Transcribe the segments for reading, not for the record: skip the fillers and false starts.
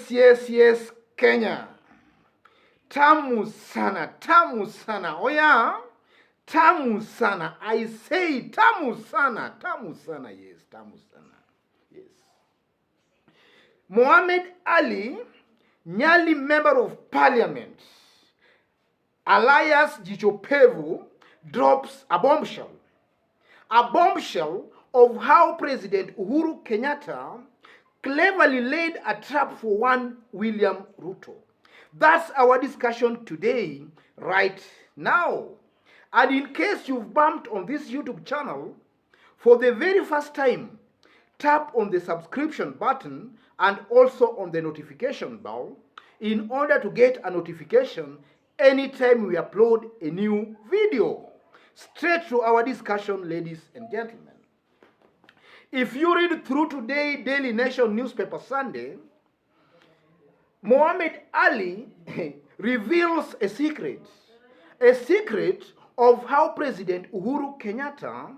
Yes, Kenya. Tamu sana. Oh yeah? Tamu sana. I say tamu sana. Yes, tamu sana. Yes. Mohammed Ali, Nyali Member of Parliament, alias Jichopevu, drops a bombshell. A bombshell of how President Uhuru Kenyatta cleverly laid a trap for one William Ruto. That's our discussion today, right now. And in case you've bumped on this YouTube channel for the very first time, tap on the subscription button and also on the notification bell in order to get a notification anytime we upload a new video. Straight to our discussion, ladies and gentlemen. If you read through today Daily Nation newspaper Sunday, Mohammed Ali reveals a secret of how President Uhuru Kenyatta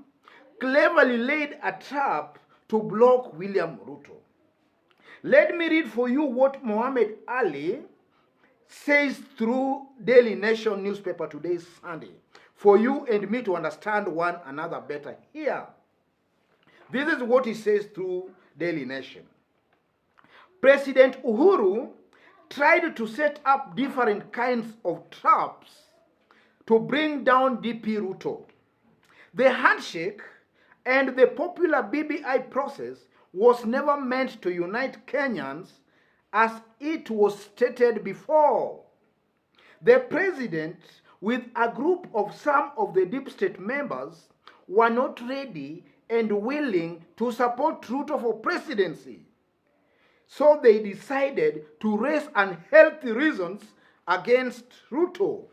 cleverly laid a trap to block William Ruto. Let me read for you what Mohammed Ali says through Daily Nation newspaper today Sunday, for you and me to understand one another better here. This is what he says through Daily Nation. President Uhuru tried to set up different kinds of traps to bring down DP Ruto. The handshake and the popular BBI process was never meant to unite Kenyans as it was stated before. The president, with a group of some of the deep state members, were not ready and willing to support Ruto for presidency. So they decided to raise unhealthy reasons against Ruto.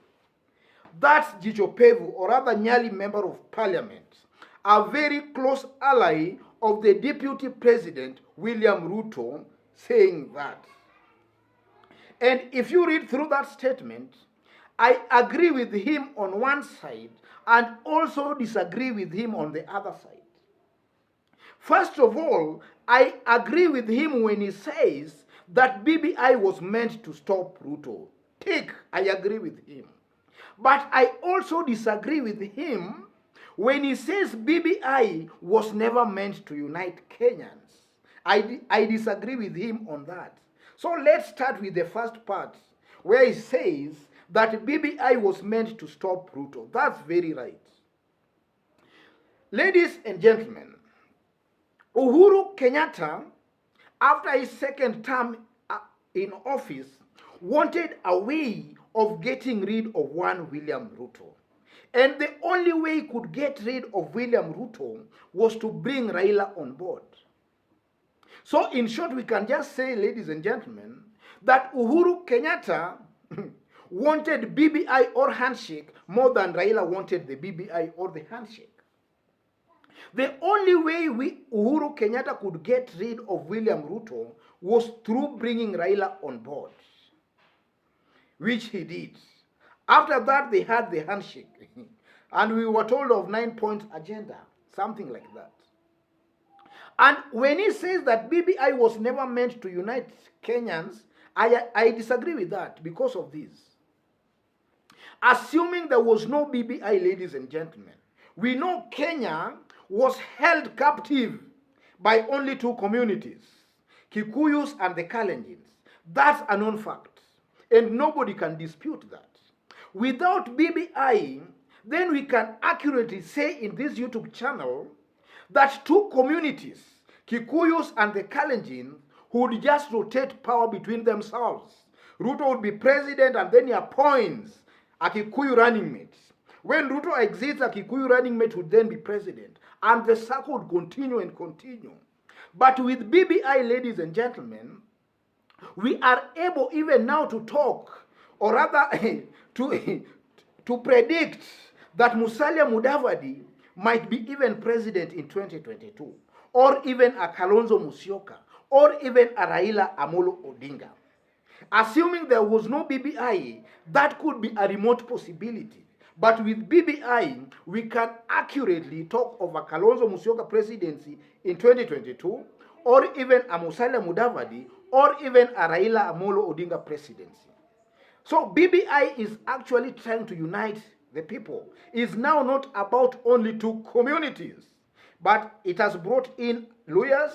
That's Jichopevu, or rather Nyali Member of Parliament, a very close ally of the Deputy President, William Ruto, saying that. And if you read through that statement, I agree with him on one side and also disagree with him on the other side. First of all, I agree with him when he says that BBI was meant to stop Ruto. I agree with him. But I also disagree with him when he says BBI was never meant to unite Kenyans. I disagree with him on that. So let's start with the first part, where he says that BBI was meant to stop Ruto. That's very right. Ladies and gentlemen, Uhuru Kenyatta, after his second term in office, wanted a way of getting rid of one William Ruto. And the only way he could get rid of William Ruto was to bring Raila on board. So in short, we can just say, ladies and gentlemen, that Uhuru Kenyatta wanted BBI or handshake more than Raila wanted the BBI or the handshake. The only way Uhuru Kenyatta could get rid of William Ruto was through bringing Raila on board, which he did. After that, they had the handshake. And we were told of 9-point agenda, something like that. And when he says that BBI was never meant to unite Kenyans, I disagree with that because of this. Assuming there was no BBI, ladies and gentlemen, we know Kenya was held captive by only two communities, Kikuyus and the Kalenjins. That's a known fact, and nobody can dispute that. Without BBI, then we can accurately say in this YouTube channel that two communities, Kikuyus and the Kalenjin, would just rotate power between themselves. Ruto would be president and then he appoints a Kikuyu running mate. When Ruto exits, a Kikuyu running mate would then be president. And the circle would continue and continue. But with BBI, ladies and gentlemen, we are able even now to talk, or rather to predict that Musalia Mudavadi might be even president in 2022, or even a Kalonzo Musyoka, or even a Raila Amolo Odinga. Assuming there was no BBI, that could be a remote possibility. But with BBI, we can accurately talk of a Kalonzo Musyoka presidency in 2022, or even a Musalia Mudavadi, or even a Raila Amolo Odinga presidency. So BBI is actually trying to unite the people. It's now not about only two communities, but it has brought in lawyers,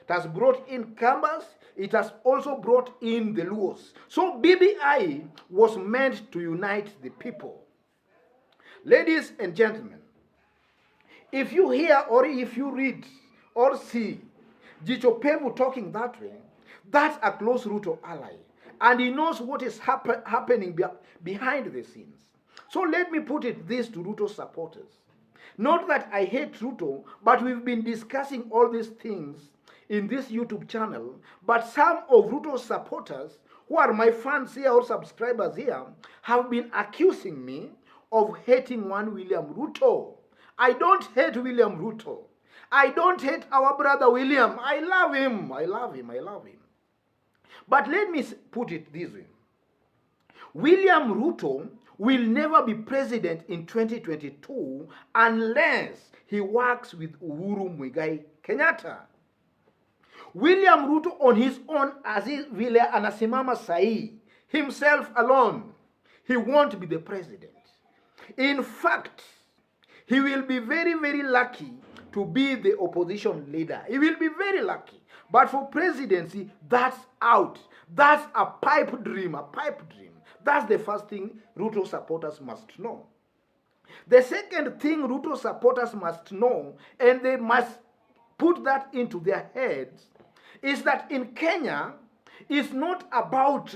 it has brought in Kambas, it has also brought in the Luos. So BBI was meant to unite the people. Ladies and gentlemen, if you hear or if you read or see Jicho Pevu talking that way, that's a close Ruto ally. And he knows what is happening behind the scenes. So let me put it this to Ruto supporters. Not that I hate Ruto, but we've been discussing all these things in this YouTube channel. But some of Ruto's supporters, who are my fans here or subscribers here, have been accusing me of hating one William Ruto. I don't hate William Ruto. I don't hate our brother William. I love him. I love him. I love him. But let me put it this way. William Ruto will never be president in 2022 unless he works with Uhuru Kenyatta. William Ruto on his own, as vile anasimama sahi, himself alone, he won't be the president. In fact, he will be very, very lucky to be the opposition leader. He will be very lucky. But for presidency, that's out. That's a pipe dream, a pipe dream. That's the first thing Ruto supporters must know. The second thing Ruto supporters must know, and they must put that into their heads, is that in Kenya, it's not about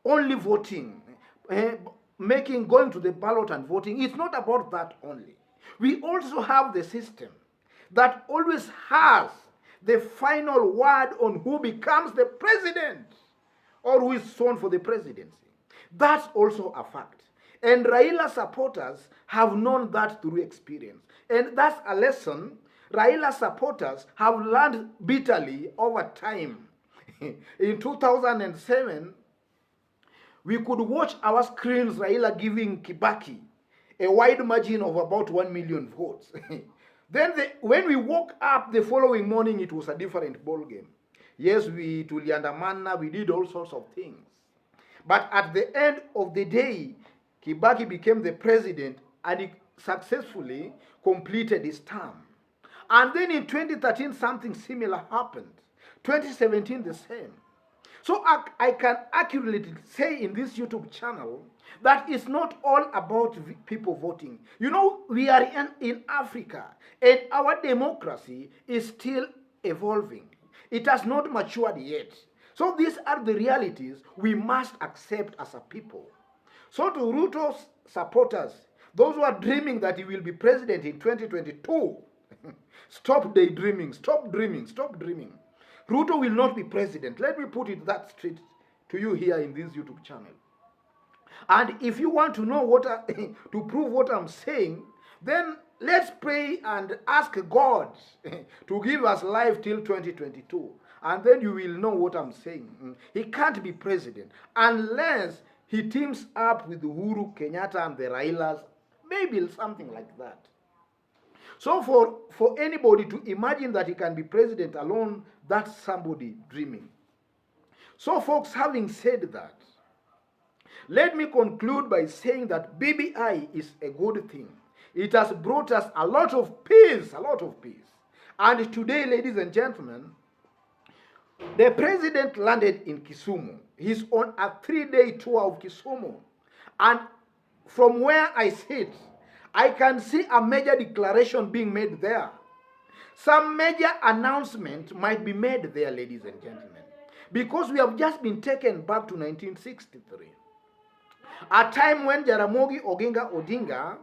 only voting, going to the ballot and voting. It's not about that only. We also have the system that always has the final word on who becomes the president or who is sworn for the presidency. That's also a fact. And Raila supporters have known that through experience. And that's a lesson Raila supporters have learned bitterly over time. In 2007, we could watch our screens Raila giving Kibaki a wide margin of about 1 million votes. Then when we woke up the following morning, it was a different ball game. Yes, we tuliandamana, we did all sorts of things. But at the end of the day, Kibaki became the president and he successfully completed his term. And then in 2013, something similar happened. 2017, the same. So I can accurately say in this YouTube channel that it's not all about people voting. You know, we are in Africa, and our democracy is still evolving. It has not matured yet. So these are the realities we must accept as a people. So to Ruto's supporters, those who are dreaming that he will be president in 2022, stop daydreaming, stop dreaming, stop dreaming. Ruto will not be president. Let me put it that straight to you here in this YouTube channel. And if you want to know to prove what I'm saying, then let's pray and ask God to give us life till 2022. And then you will know what I'm saying. He can't be president unless he teams up with Uhuru Kenyatta and the Railas, maybe something like that. So for anybody to imagine that he can be president alone, that's somebody dreaming. So folks, having said that, let me conclude by saying that BBI is a good thing. It has brought us a lot of peace, a lot of peace. And today, ladies and gentlemen, the president landed in Kisumu. He's on a 3-day tour of Kisumu. And from where I sit, I can see a major declaration being made there. Some major announcement might be made there, ladies and gentlemen. Because we have just been taken back to 1963. A time when Jaramogi Oginga Odinga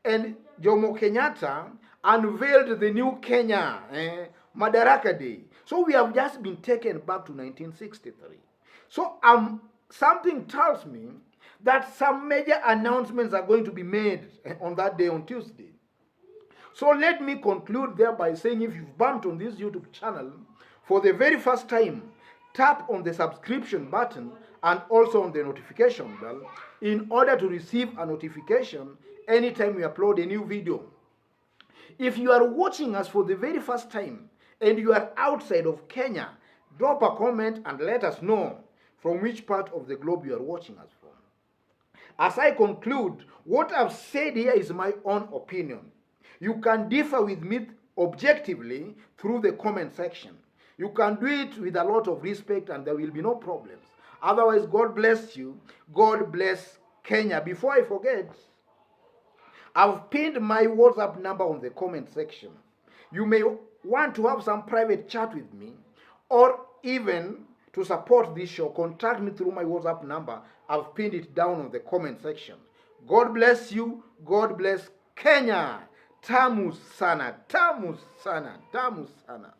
and Jomo Kenyatta unveiled the new Kenya, Madaraka Day. So we have just been taken back to 1963. So something tells me that some major announcements are going to be made on that day, on Tuesday. So let me conclude there by saying, if you've bumped on this YouTube channel for the very first time, tap on the subscription button and also on the notification bell in order to receive a notification anytime we upload a new video. If you are watching us for the very first time and you are outside of Kenya, drop a comment and let us know from which part of the globe you are watching us from. As I conclude, what I've said here is my own opinion. You can differ with me objectively through the comment section. You can do it with a lot of respect and there will be no problems. Otherwise, God bless you. God bless Kenya. Before I forget, I've pinned my WhatsApp number on the comment section. You may want to have some private chat with me, or even to support this show, contact me through my WhatsApp number. I've pinned it down on the comment section. God bless you. God bless Kenya. Tamu sana, tamu sana, tamu sana.